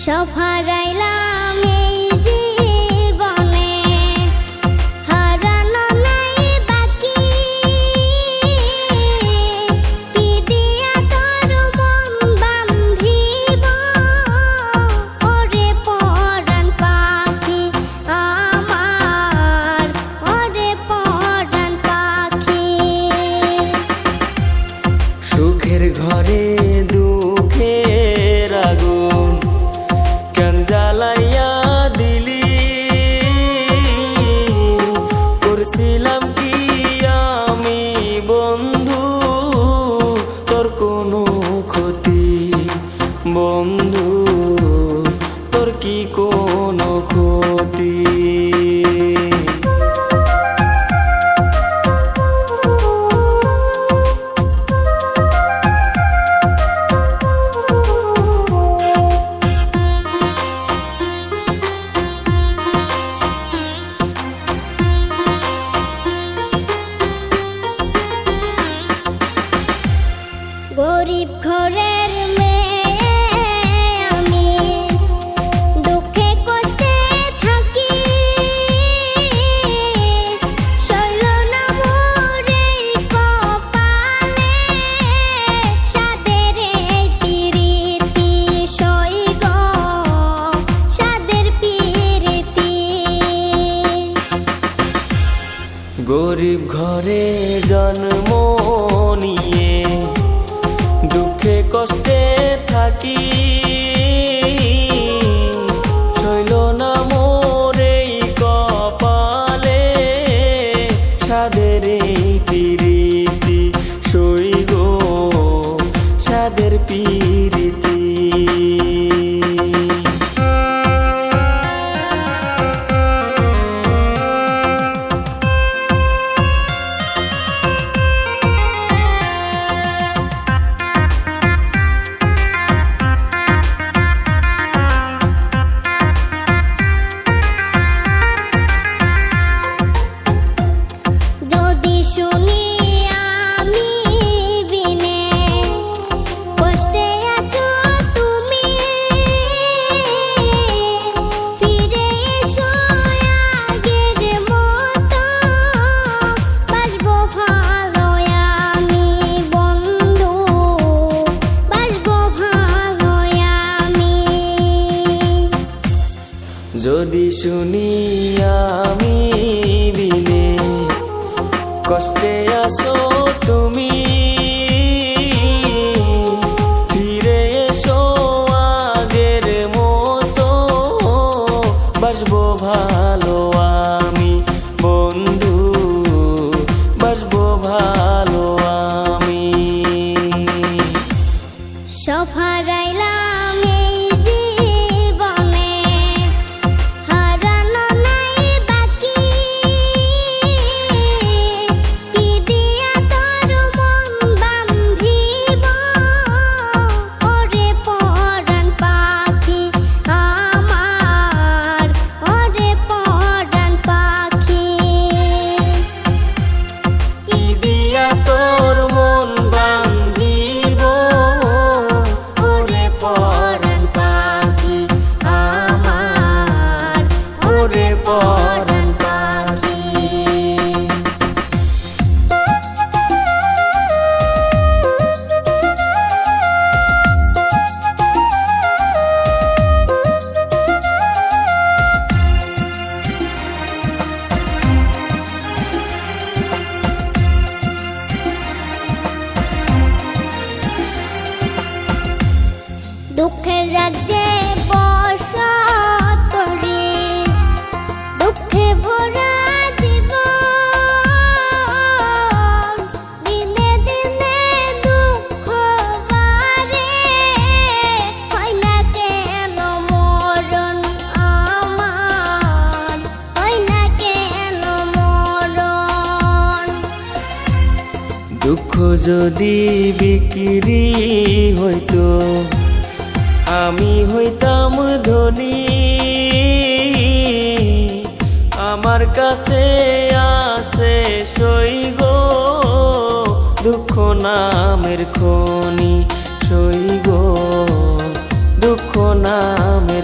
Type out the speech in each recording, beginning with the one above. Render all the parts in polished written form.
সব হারাইলাম এই জীবনে, হারানো নাই বাকি। কি দিয়া তোর মন বান্ধিব, ওরে পরাণ পাখি আমার, ওরে পরাণ পাখি। সুখের ঘরে দুঃখের আগুন কেন জ্বালাইয়া দিলি, করছিলাম কি আমি বন্ধু তোর কোনো ক্ষতি, বন্ধু তোর কি কোনো ক্ষতি। গরিব ঘরের মেয়ে আমি, দুঃখে কষ্টে থাকি। সইল না মোর এই কপালে, সাদের এই পিরিতি সই গো, সাদের পিরিতি। গরিব ঘরে জন্ম নিয়ে দুঃখে কষ্টে থাকি, সইল না মোর এই কপালে, সাদের এই পিরিতি সই গো, সাদের পিরিতি। যদি শুনি আমি বিনে কষ্টে আছো তুমি, ফিরে এসো আগের মতো, বাসবো ভালো আমি বন্ধু, বাসবো ভালো আমি। যদি শুনি আমি বিনে কষ্টে আছো তুমি, ফিরে এসো আগের মতো, বাসবো ভালো আমি বন্ধু, বাসবো ভালো আমি। সব হারাইলাম এই জীবনে, হারানো নাই বাকি। কি দিয়া তোর মন বান্ধিব, ওরে পরাণ পাখি আমার, ওরে পরাণ পাখি। কি দিয়া তোর মন বান্ধিব, ওরে পরাণ পাখি আমার, ওরে পরাণ পাখি। দুঃখের রাজ্যে বসত করি, দুঃখে ভরা জীবন, দিনে দিনে দুঃখ বাড়ে, হয় না কেন মরণ আমার, হয় না কেন মরণ। দুঃখ যদি বিক্রি হইতো, আমি হইতাম ধনী, আমার কাছে আছে সই গো, দুঃখ নামের খনি সই গো, দুঃখ নামের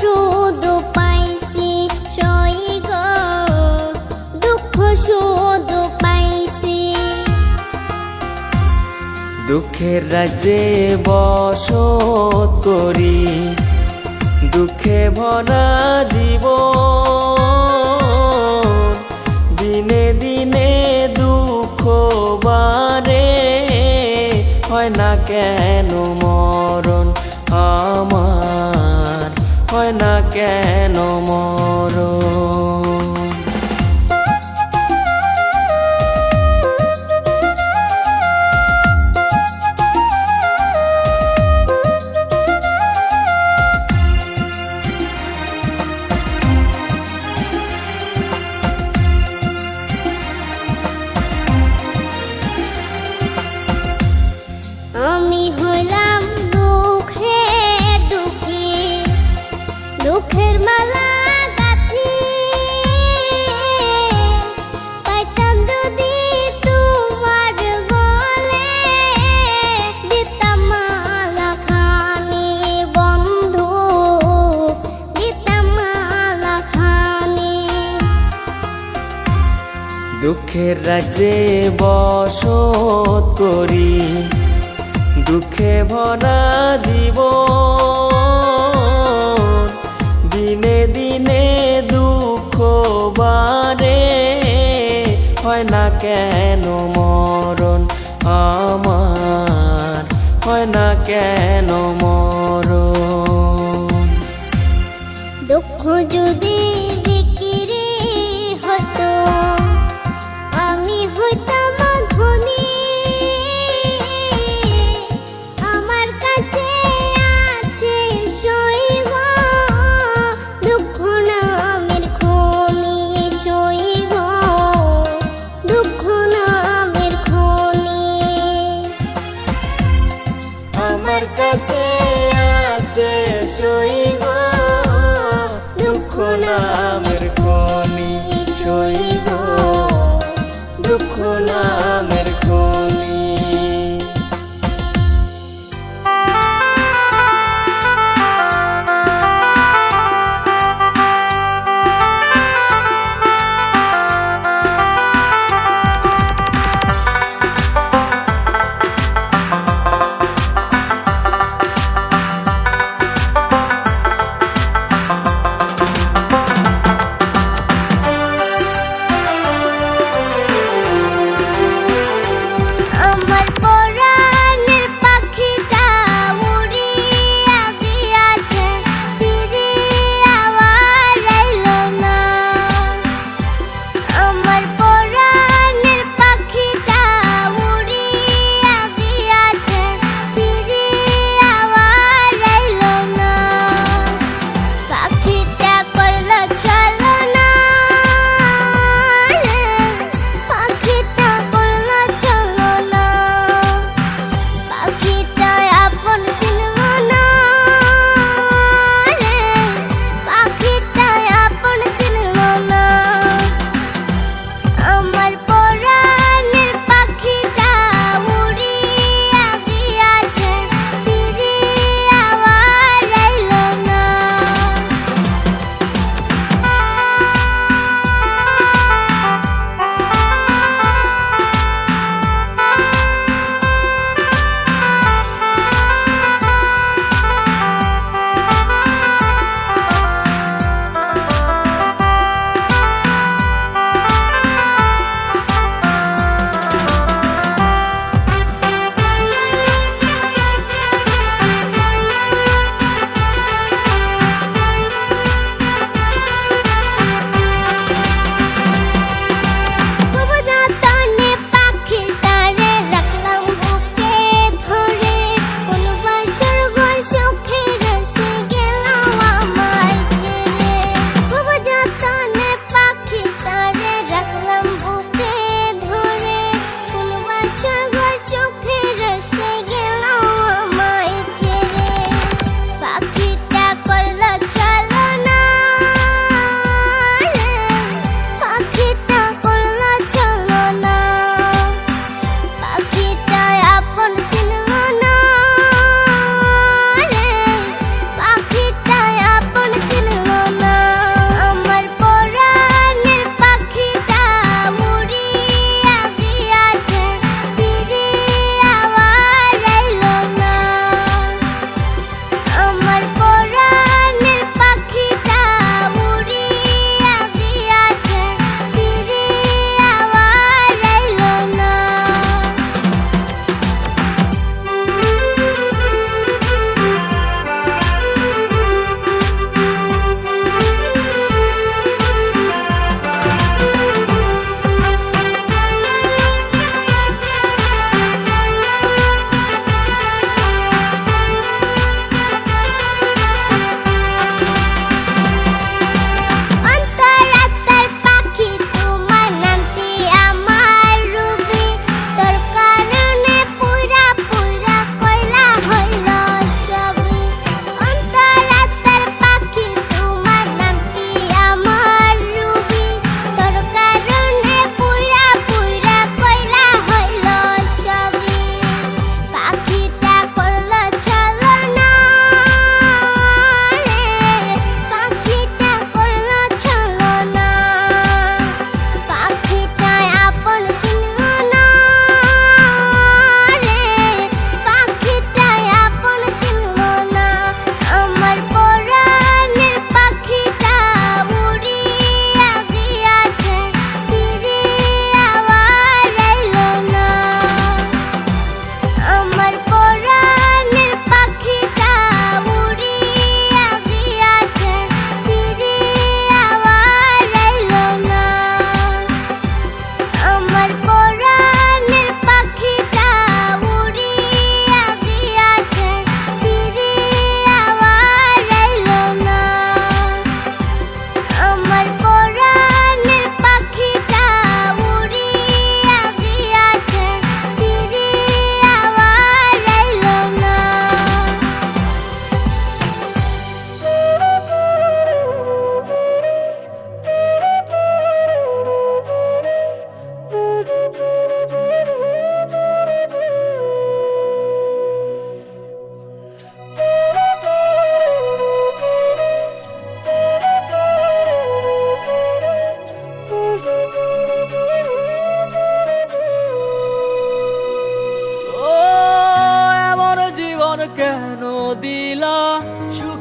শুধু পাইছি সইগ, দুঃখ শুধু পাইছি। দুঃখের রাজ্যে বসত করি, দুঃখে ভরা জীবন, দিনে দিনে দুঃখ বাড়ে, হয় না কেন মরণ আমার, হয় না কেন মরণ। আমি হইলাম দুঃখের দুঃখী, দুঃখের মালা গাঁথি, পাইতাম যদি তোমার গলে, দিতাম মালা খানি বন্ধু, দিতাম মালা খানি। দুঃখের রাজ্যে বসত করি, দুঃখে ভরা জীবন, দিনে দিনে দুঃখ বাড়ে, হয় না কেন মরণ আমার, হয় না কেন মরণ। দুঃখ যদি বিক্রি হতো, আমি হইতাম ধনী, আমার কাছে আছে সইগ, দুঃখ নামের খনি সইগ, দুঃখ নামের খনি। আমার কাছে আছে সইগ, দুঃখ নামের খনি সইগ, দুঃখ নামের খনি।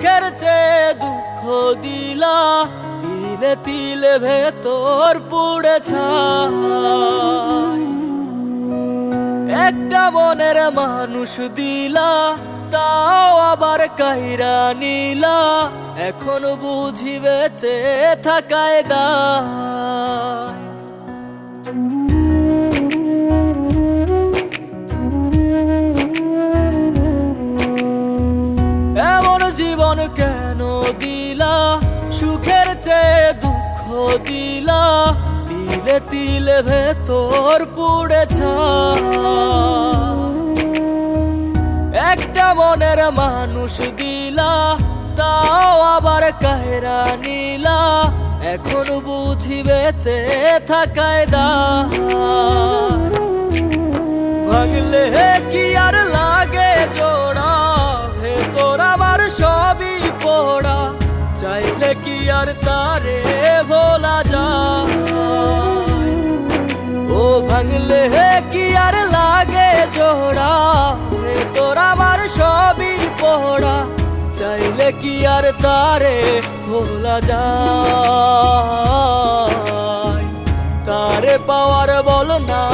সুখের চেয়ে দুঃখ দিলা, তিলে তিলে ভেতর পুড়ে ছাই। একটা মনের মানুষ দিলা, তাও আবার কাইরা নিলা, এখন বুঝি বেঁচে থাকায় দায়। এমন জীবন কেন দিলা, সুখের চেয়ে দুঃখ দিলা, তিলে তিলে ভেতর পুড়ে ছাই। একটা মনের মানুষ দিলা, তাও আবার কাহেরা নিলা, এখন বুঝি বেঁচে থাকায় দায়। ভাঙলে কি আর লাগে জোড়া, ভেতর আমার সবই পোড়া, চাইলে কি আর তারে ভোলা যায়। ও ভাঙলে কি আর লাগে জোড়া, ভেতর আমার সবই পোড়া, চাইলে কি আর তারে ভোলা যায়। তারে পাওয়ার বল না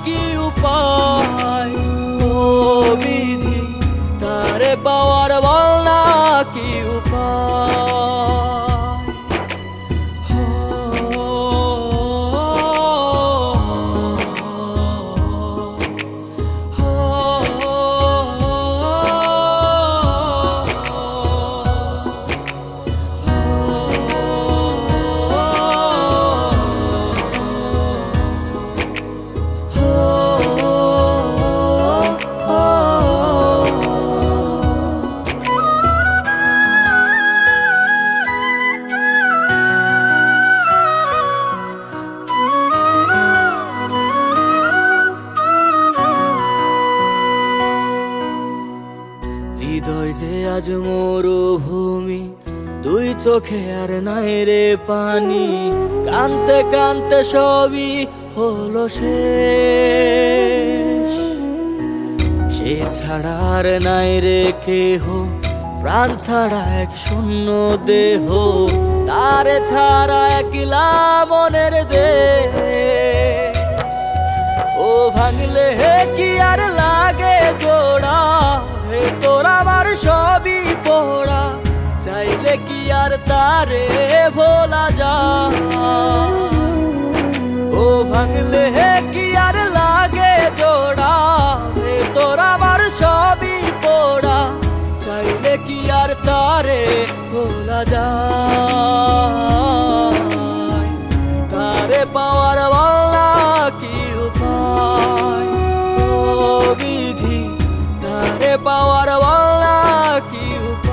কি উপায়, ও বিধি তারে পাওয়ার বল না কি উপায়। হৃদয় যে আজ মরুভূমি, দুই চোখে আর নাই রে পানি, কানতে কানতে সবই হলো শেষ। সে ছাড়া আর নাই রে কেহ, প্রাণ ছাড়া এক শূন্য দেহ, তারে ছাড়া একলা মনের দেহ। ও ভাঙলে কি আর লাগে জোড়া, ভেতর আমার সবই পোড়া, চাইলে কি আর তারে ভোলা যায়। ও ভাঙলে কি আর লাগে জোড়া, ভেতর আমার সবই পোড়া, চাইলে কি আর তারে ভোলা যায়। তারে পাওয়ার বল না কি উপায়, ও বিধি তারে পাওয়ার বল না কি উপায়।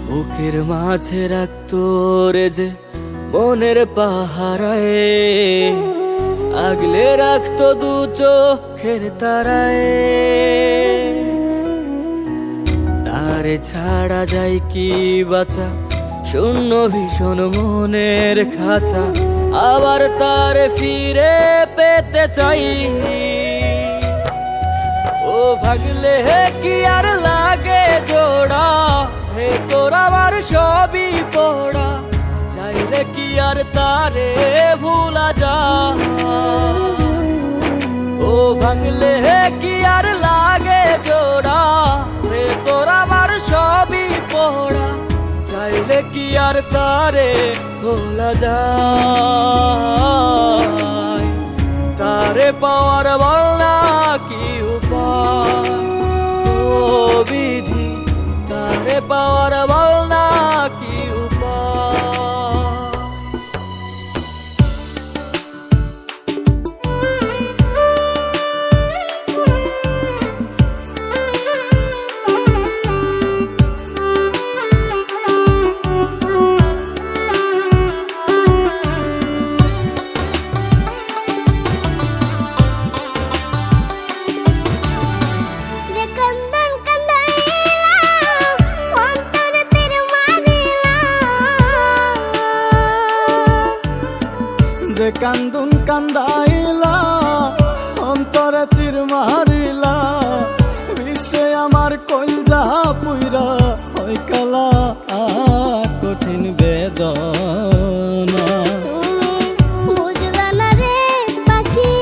বুকের মাঝে রাখতো রে যে মনের পাহারায়, আগলে রাখতো দু চোখের তারায়। তারে ছাড়া যায় কি বাঁচা, শূন্য ভীষণ মনের খাঁচা, আবার তারে ফিরে পেতে চাই। ও ভাগলে কি আর লাগে জোড়া, ভেতর আমার সবই পোড়া, চাইলে কি আর তারে ভুলা যায়। ও ভাঙলে কি আর লাগে জোড়া, ভেতর আমার সবই পোড়া, চাইলে কি আর তারে ভোলা যায়। তারে পাওয়ার বল না কি উপায়, ও বিধি তারে পাওয়ার বল না কি উপায়। যে কান্দুন কান্দাইলা অন্তরে তীর মারিলা বিশ্বে আমার কলজা পুইরা হয় কালা কঠিন বেদনা তুমি বুঝলা না রে পাখি,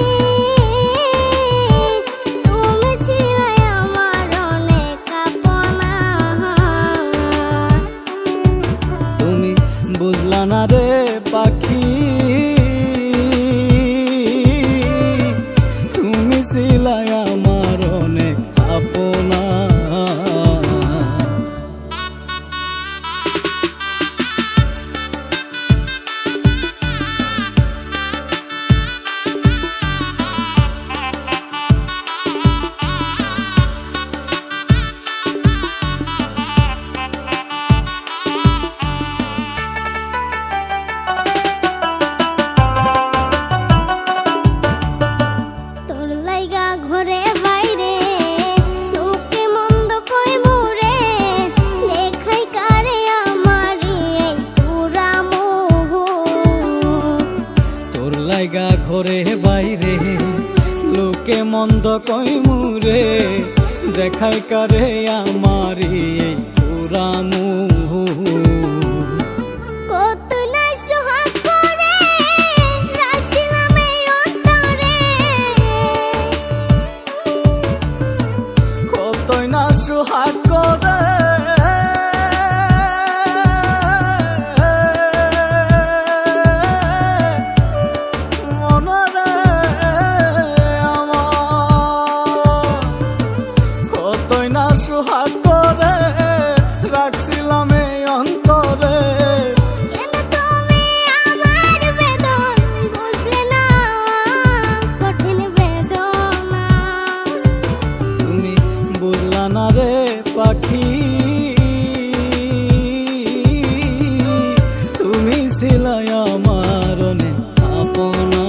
তুমি ছিলে আমার অনেক আপনা। তুমি বুঝলা না রে পাখি, তুমি ছিলা আমার অনেক আপনা। তোর লাইগা ঘরে বাইরে লোকে মন্দ কইবো রে, দেখাই কারে আমারি এই পুরা মোহ। তোর লাইগা ঘরে বাইরে লোকে মন্দ কইমুরে, দেখাই কারে আমারি এই পুরা মুহ। কত না সোহাগ করে রাখিলাম এই অন্তরে, কতই না সোহাগ করে মনরে আমার, কতই না সোহাগ করে রাখছিলাম এই অন্তরে। কেন তুমি আমার বেদন বুঝলে না, কঠিন বেদনা। তুমি বুঝলা না রে পাখি, তুমি ছিলাই আমার অনেক আপনা।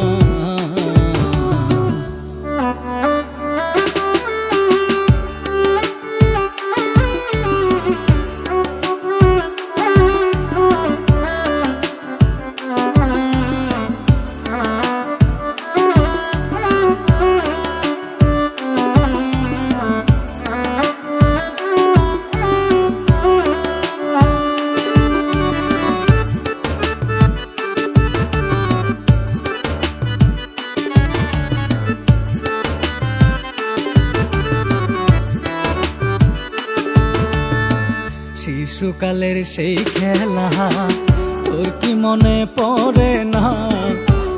শিশুকালের সেই খেলা তোর কি মনে পড়ে না,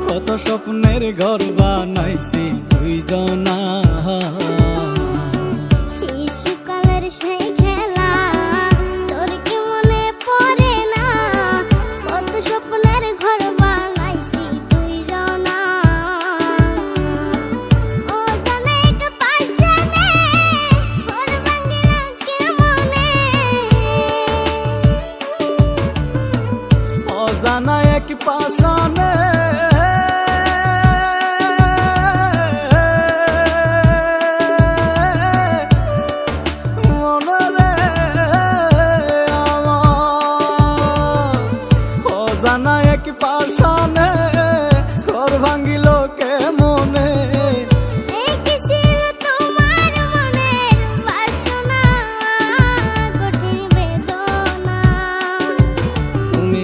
কত স্বপ্নের ঘর বানাইছি দুইজনা। শিশুকালের সেই খেলা তোর কি মনে পড়ে না, কত স্বপ্নের ঘর বানাইছি দুইজনা। ও জানে এক পাশানে ঘর ভাঙিলা কেমনে, অজানা এক পাশানে মনরে আমার, অজানা এক পাশানে ঘর ভাঙিল কেমনে। এই কি ছিল তোমার মনের বাসনা, কঠিন বেদনা। তুমি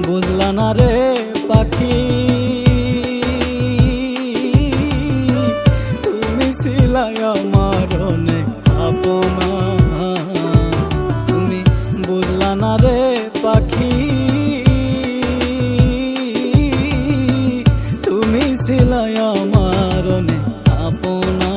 বুঝলা না রে পাখি, তুমি ছিলাই আমার অনেক আপনা। তুমি বুঝলা না রে পাখি, তুমি ছিলাই আমার অনেক আপনা।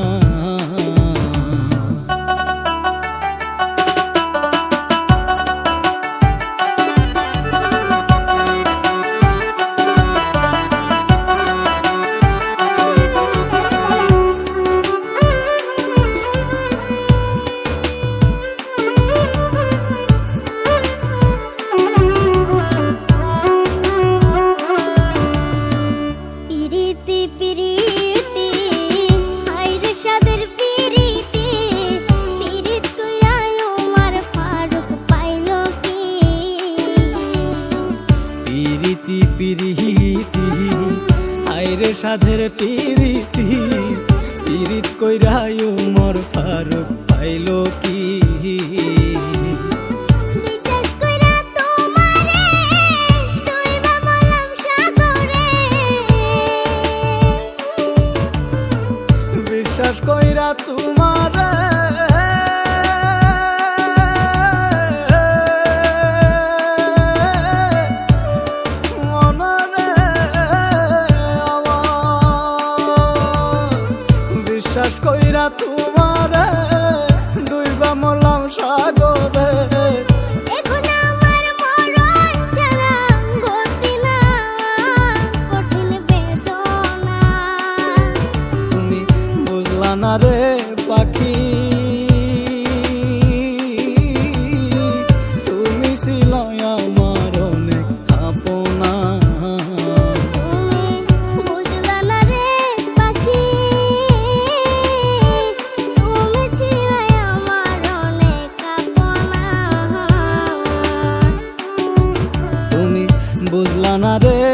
হায়রে সাধের পিরিতি পিরিত কইরাই উমর ফারুক পাইলো কি বিশ্বাস কইরা তোমারে ডুইবা মরলাম সাগরে বিশ্বাস কইরা তোমারে মনরে আমার বিশ্বাস কইরা তোমারে ডুইবা মরলাম সাগরে এখন আমার মরণ ছাড়া গতি না কঠিন বেদনা তুমি বুঝলা না রে পাখি তুমি ছিলাই আমার অনেক আপনা তুমি বুঝলা না রে পাখি তুমি ছিলে আমার অনেক আপনা তুমি বুঝলা না রে